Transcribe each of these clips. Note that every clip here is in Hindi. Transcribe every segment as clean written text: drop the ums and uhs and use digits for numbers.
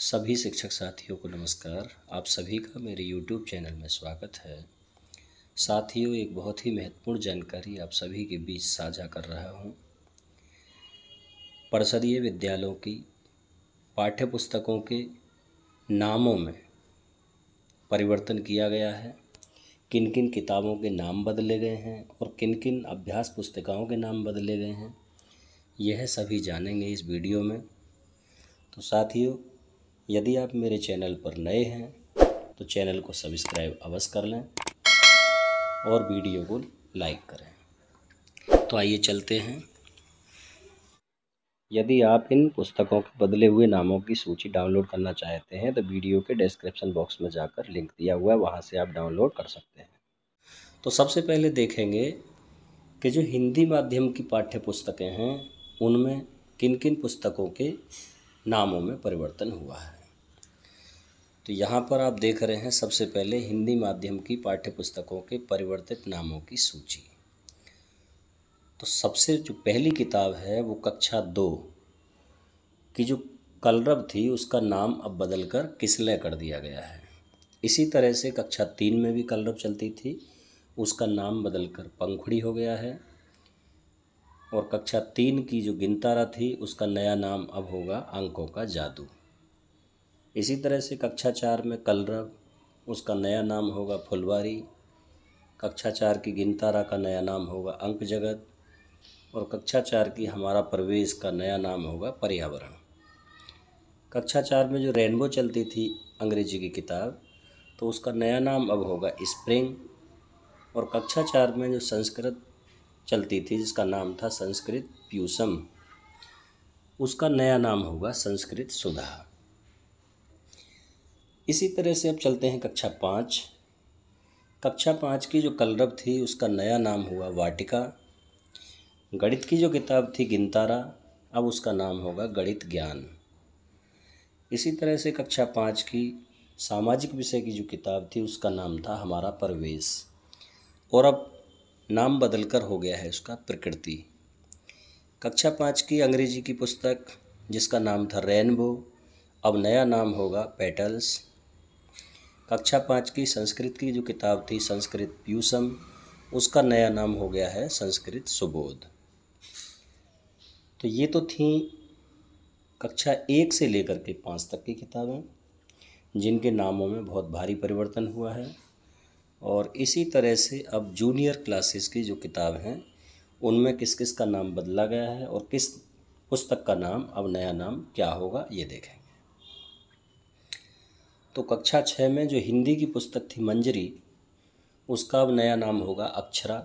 सभी शिक्षक साथियों को नमस्कार। आप सभी का मेरे YouTube चैनल में स्वागत है। साथियों, एक बहुत ही महत्वपूर्ण जानकारी आप सभी के बीच साझा कर रहा हूँ। परिषदीय विद्यालयों की पाठ्य पुस्तकों के नामों में परिवर्तन किया गया है। किन किन किताबों के नाम बदले गए हैं और किन किन अभ्यास पुस्तिकाओं के नाम बदले गए हैं, यह सभी जानेंगे इस वीडियो में। तो साथियों, यदि आप मेरे चैनल पर नए हैं तो चैनल को सब्सक्राइब अवश्य कर लें और वीडियो को लाइक करें। तो आइए चलते हैं। यदि आप इन पुस्तकों के बदले हुए नामों की सूची डाउनलोड करना चाहते हैं तो वीडियो के डिस्क्रिप्शन बॉक्स में जाकर लिंक दिया हुआ है, वहां से आप डाउनलोड कर सकते हैं। तो सबसे पहले देखेंगे कि जो हिंदी माध्यम की पाठ्य पुस्तकें हैं उनमें किन किन पुस्तकों के नामों में परिवर्तन हुआ है। तो यहाँ पर आप देख रहे हैं सबसे पहले हिंदी माध्यम की पाठ्य पुस्तकों के परिवर्तित नामों की सूची। तो सबसे जो पहली किताब है वो कक्षा 2 की जो कलरव थी उसका नाम अब बदलकर किसलय कर दिया गया है। इसी तरह से कक्षा 3 में भी कलरव चलती थी, उसका नाम बदलकर पंखुड़ी हो गया है। और कक्षा 3 की जो गिनतारा थी उसका नया नाम अब होगा अंकों का जादू। इसी तरह से कक्षा 4 में कलरव, उसका नया नाम होगा फुलवारी। कक्षा 4 की गिनतारा का नया नाम होगा अंक जगत। और कक्षा 4 की हमारा प्रवेश का नया नाम होगा पर्यावरण। कक्षा 4 में जो रेनबो चलती थी अंग्रेजी की किताब, तो उसका नया नाम अब होगा स्प्रिंग। और कक्षा 4 में जो संस्कृत चलती थी जिसका नाम था संस्कृत प्यूसम, उसका नया नाम होगा संस्कृत सुधा। इसी तरह से अब चलते हैं कक्षा 5। कक्षा 5 की जो कलरव थी उसका नया नाम हुआ वाटिका। गणित की जो किताब थी गिनतारा, अब उसका नाम होगा गणित ज्ञान। इसी तरह से कक्षा 5 की सामाजिक विषय की जो किताब थी उसका नाम था हमारा प्रवेश, और अब नाम बदलकर हो गया है उसका प्रकृति। कक्षा 5 की अंग्रेजी की पुस्तक जिसका नाम था रेनबो, अब नया नाम होगा पेटल्स। कक्षा 5 की संस्कृत की जो किताब थी संस्कृत प्यूसम, उसका नया नाम हो गया है संस्कृत सुबोध। तो ये तो थी कक्षा 1 से लेकर के 5 तक की किताबें जिनके नामों में बहुत भारी परिवर्तन हुआ है। और इसी तरह से अब जूनियर क्लासेस की जो किताब हैं उनमें किस किस का नाम बदला गया है और किस पुस्तक का नाम अब नया नाम क्या होगा ये देखेंगे। तो कक्षा 6 में जो हिंदी की पुस्तक थी मंजरी, उसका अब नया नाम होगा अक्षरा।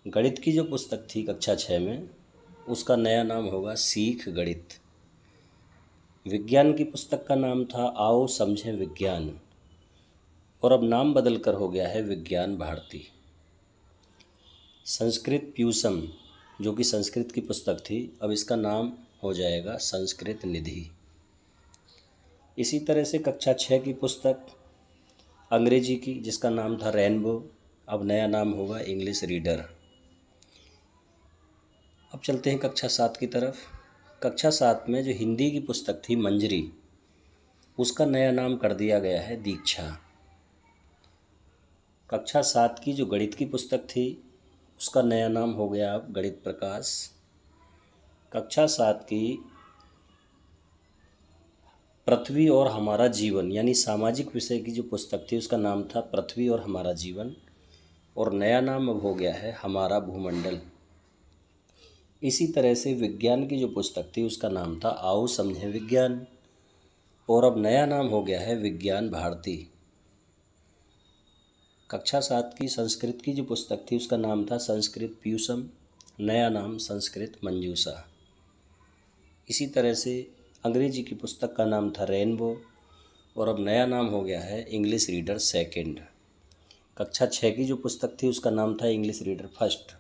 गणित की जो पुस्तक थी कक्षा 6 में उसका नया नाम होगा सीख गणित। विज्ञान की पुस्तक का नाम था आओ समझें विज्ञान, और अब नाम बदलकर हो गया है विज्ञान भारती। संस्कृत प्यूसम जो कि संस्कृत की पुस्तक थी, अब इसका नाम हो जाएगा संस्कृत निधि। इसी तरह से कक्षा 6 की पुस्तक अंग्रेजी की जिसका नाम था रेनबो, अब नया नाम होगा इंग्लिश रीडर। अब चलते हैं कक्षा 7 की तरफ। कक्षा 7 में जो हिंदी की पुस्तक थी मंजरी, उसका नया नाम कर दिया गया है दीक्षा। कक्षा 7 की जो गणित की पुस्तक थी उसका नया नाम हो गया अब गणित प्रकाश। कक्षा 7 की पृथ्वी और हमारा जीवन यानी सामाजिक विषय की जो पुस्तक थी उसका नाम था पृथ्वी और हमारा जीवन, और नया नाम अब हो गया है हमारा भूमंडल। इसी तरह से विज्ञान की जो पुस्तक थी उसका नाम था आओ समझें विज्ञान, और अब नया नाम हो गया है विज्ञान भारती। कक्षा 7 की संस्कृत की जो पुस्तक थी उसका नाम था संस्कृत प्यूसम, नया नाम संस्कृत मंजूषा। इसी तरह से अंग्रेजी की पुस्तक का नाम था रेनबो, और अब नया नाम हो गया है इंग्लिश रीडर सेकंड। कक्षा 6 की जो पुस्तक थी उसका नाम था इंग्लिश रीडर फर्स्ट।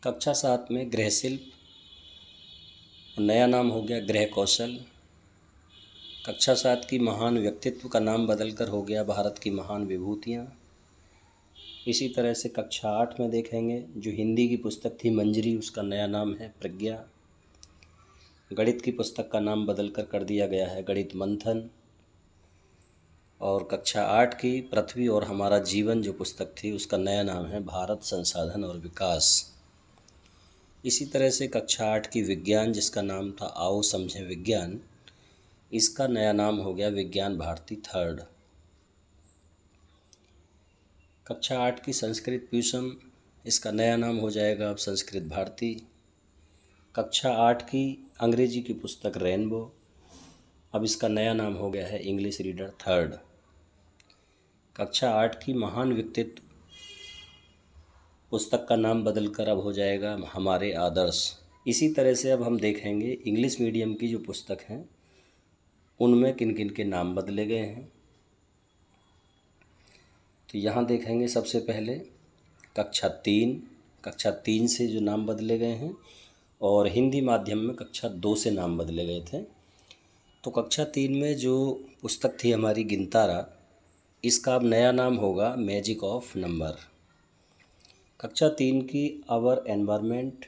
कक्षा 7 में गृह शिल्प, नया नाम हो गया गृह कौशल। कक्षा 7 की महान व्यक्तित्व का नाम बदलकर हो गया भारत की महान विभूतियाँ। इसी तरह से कक्षा 8 में देखेंगे जो हिंदी की पुस्तक थी मंजरी, उसका नया नाम है प्रज्ञा। गणित की पुस्तक का नाम बदलकर कर दिया गया है गणित मंथन। और कक्षा 8 की पृथ्वी और हमारा जीवन जो पुस्तक थी उसका नया नाम है भारत संसाधन और विकास। इसी तरह से कक्षा 8 की विज्ञान जिसका नाम था आओ समझें विज्ञान, इसका नया नाम हो गया विज्ञान भारती थर्ड। कक्षा 8 की संस्कृत प्यूसम, इसका नया नाम हो जाएगा अब संस्कृत भारती। कक्षा 8 की अंग्रेजी की पुस्तक रेनबो, अब इसका नया नाम हो गया है इंग्लिश रीडर थर्ड। कक्षा 8 की महान व्यक्तित्व पुस्तक का नाम बदलकर अब हो जाएगा हमारे आदर्श। इसी तरह से अब हम देखेंगे इंग्लिश मीडियम की जो पुस्तक हैं उनमें किन किन के नाम बदले गए हैं। तो यहाँ देखेंगे सबसे पहले कक्षा 3 से जो नाम बदले गए हैं, और हिंदी माध्यम में कक्षा 2 से नाम बदले गए थे। तो कक्षा 3 में जो पुस्तक थी हमारी गिनतारा, इसका अब नया नाम होगा मैजिक ऑफ नंबर। कक्षा 3 की आवर एनवायरनमेंट,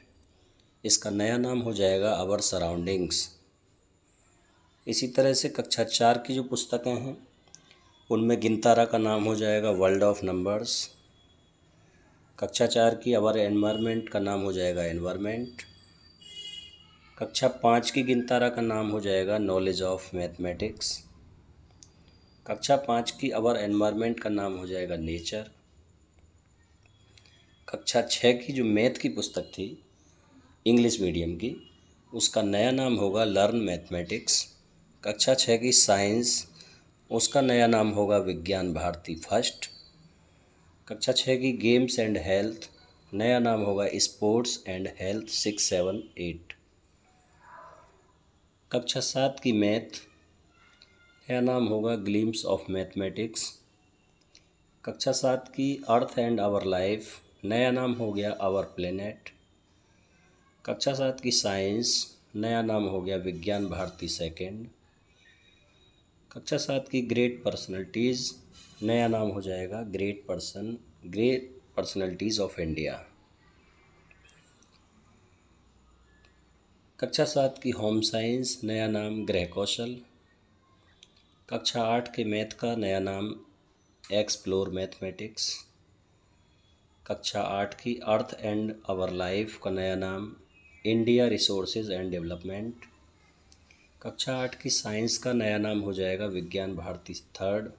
इसका नया नाम हो जाएगा आवर सराउंडिंग्स। इसी तरह से कक्षा 4 की जो पुस्तकें हैं उनमें गिनतारा का नाम हो जाएगा वर्ल्ड ऑफ नंबर्स। कक्षा 4 की आवर एनवायरनमेंट का नाम हो जाएगा एनवायरनमेंट। कक्षा 5 की गिनतारा का नाम हो जाएगा नॉलेज ऑफ मैथमेटिक्स। कक्षा 5 की आवर एनवायरनमेंट का नाम हो जाएगा नेचर। कक्षा 6 की जो मैथ की पुस्तक थी इंग्लिश मीडियम की, उसका नया नाम होगा लर्न मैथमेटिक्स। कक्षा 6 की साइंस, उसका नया नाम होगा विज्ञान भारती फर्स्ट। कक्षा 6 की गेम्स एंड हेल्थ, नया नाम होगा स्पोर्ट्स एंड हेल्थ 6, 7, 8। कक्षा 7 की मैथ, नया नाम होगा ग्लिम्स ऑफ मैथमेटिक्स। कक्षा 7 की अर्थ एंड आवर लाइफ, नया नाम हो गया आवर प्लेनेट। कक्षा 7 की साइंस, नया नाम हो गया विज्ञान भारती सेकेंड। कक्षा 7 की ग्रेट पर्सनैलिटीज़, नया नाम हो जाएगा ग्रेट पर्सनैलिटीज़ ऑफ इंडिया। कक्षा 7 की होम साइंस, नया नाम गृह कौशल। कक्षा 8 के मैथ का नया नाम एक्सप्लोर मैथमेटिक्स। कक्षा 8 की अर्थ एंड आवर लाइफ का नया नाम इंडिया रिसोर्सेज एंड डेवलपमेंट। कक्षा 8 की साइंस का नया नाम हो जाएगा विज्ञान भारती थर्ड।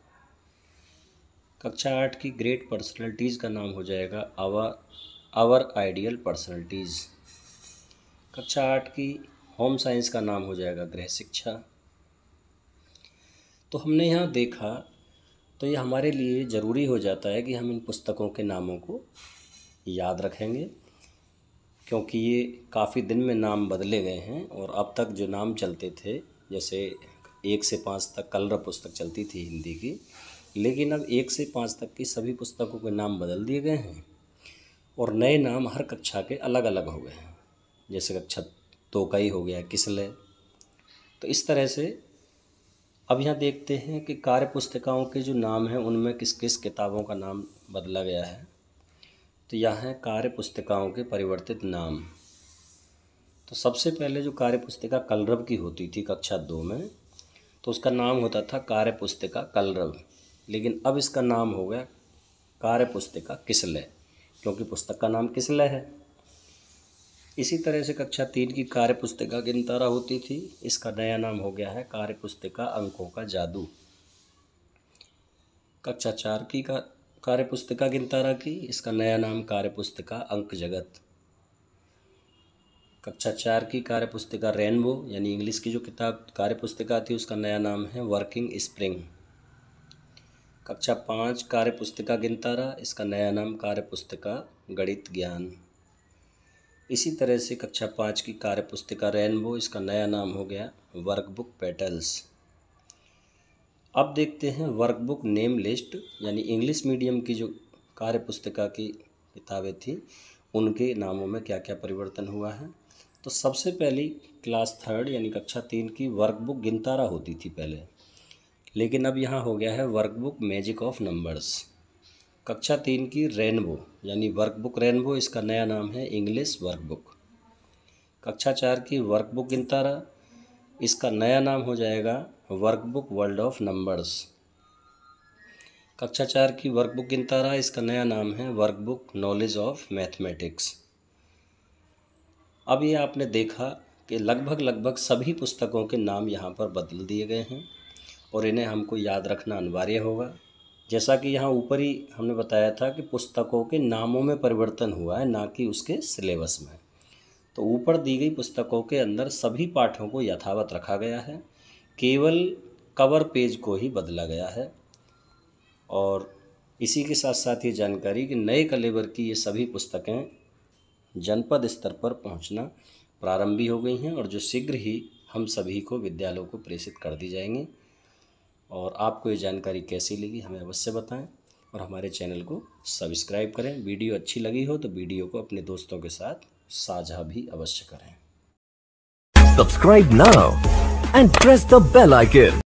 कक्षा 8 की ग्रेट पर्सनैलिटीज़ का नाम हो जाएगा आवर आइडियल पर्सनैलिटीज़। कक्षा 8 की होम साइंस का नाम हो जाएगा गृह शिक्षा। तो हमने यहाँ देखा, तो ये हमारे लिए ज़रूरी हो जाता है कि हम इन पुस्तकों के नामों को याद रखेंगे, क्योंकि ये काफ़ी दिन में नाम बदले गए हैं। और अब तक जो नाम चलते थे, जैसे 1 से 5 तक कलरव पुस्तक चलती थी हिंदी की, लेकिन अब 1 से 5 तक की सभी पुस्तकों के नाम बदल दिए गए हैं और नए नाम हर कक्षा के अलग अलग हो गए हैं। जैसे कक्षा 2 का ही हो गया किसलय। तो इस तरह से अब यहाँ देखते हैं कि कार्य पुस्तिकाओं के जो नाम हैं उनमें किस किस किताबों का नाम बदला गया है। तो यहाँ है कार्य पुस्तिकाओं के परिवर्तित नाम। तो सबसे पहले जो कार्य पुस्तिका कलरव की होती थी कक्षा 2 में, तो उसका नाम होता था कार्य पुस्तिका कलरव, लेकिन अब इसका नाम हो गया कार्य पुस्तिका किसलय, क्योंकि पुस्तक का नाम किसलय है। इसी तरह से कक्षा 3 की कार्य पुस्तिका गिनतारा होती थी, इसका नया नाम हो गया है कार्य पुस्तिका अंकों का जादू। कक्षा 4 की कार्य पुस्तिका गिनतारा की, इसका नया नाम कार्य पुस्तिका अंक जगत। कक्षा 4 की कार्य पुस्तिका रेनबो यानी इंग्लिश की जो किताब कार्य पुस्तिका थी उसका नया नाम है वर्किंग स्प्रिंग। कक्षा 5 कार्य पुस्तिका गिनतारा, इसका नया नाम कार्य पुस्तिका गणित ज्ञान। इसी तरह से कक्षा 5 की कार्य पुस्तिका रेनबो, इसका नया नाम हो गया वर्कबुक पेटल्स। अब देखते हैं वर्कबुक नेम लिस्ट, यानी इंग्लिश मीडियम की जो कार्य पुस्तिका की किताबें थी उनके नामों में क्या क्या परिवर्तन हुआ है। तो सबसे पहली क्लास 3 यानी कक्षा 3 की वर्कबुक गिनतारा होती थी पहले, लेकिन अब यहाँ हो गया है वर्कबुक मैजिक ऑफ नंबर्स। कक्षा 3 की रेनबो यानी वर्कबुक रेनबो, इसका नया नाम है इंग्लिश वर्कबुक। कक्षा 4 की वर्कबुक गिनतारा, इसका नया नाम हो जाएगा वर्कबुक वर्ल्ड ऑफ नंबर्स। कक्षा 4 की वर्कबुक गिनतारा, इसका नया नाम है वर्कबुक नॉलेज ऑफ मैथमेटिक्स। अब ये आपने देखा कि लगभग सभी पुस्तकों के नाम यहाँ पर बदल दिए गए हैं और इन्हें हमको याद रखना अनिवार्य होगा। जैसा कि यहाँ ऊपर ही हमने बताया था कि पुस्तकों के नामों में परिवर्तन हुआ है, ना कि उसके सिलेबस में। तो ऊपर दी गई पुस्तकों के अंदर सभी पाठों को यथावत रखा गया है, केवल कवर पेज को ही बदला गया है। और इसी के साथ साथ ये जानकारी कि नए कलेवर की ये सभी पुस्तकें जनपद स्तर पर पहुंचना प्रारंभ भी हो गई हैं और जो शीघ्र ही हम सभी को विद्यालयों को प्रेषित कर दी जाएंगी। और आपको ये जानकारी कैसी लगी हमें अवश्य बताएं और हमारे चैनल को सब्सक्राइब करें। वीडियो अच्छी लगी हो तो वीडियो को अपने दोस्तों के साथ साझा भी अवश्य करें। Subscribe now and press the bell icon.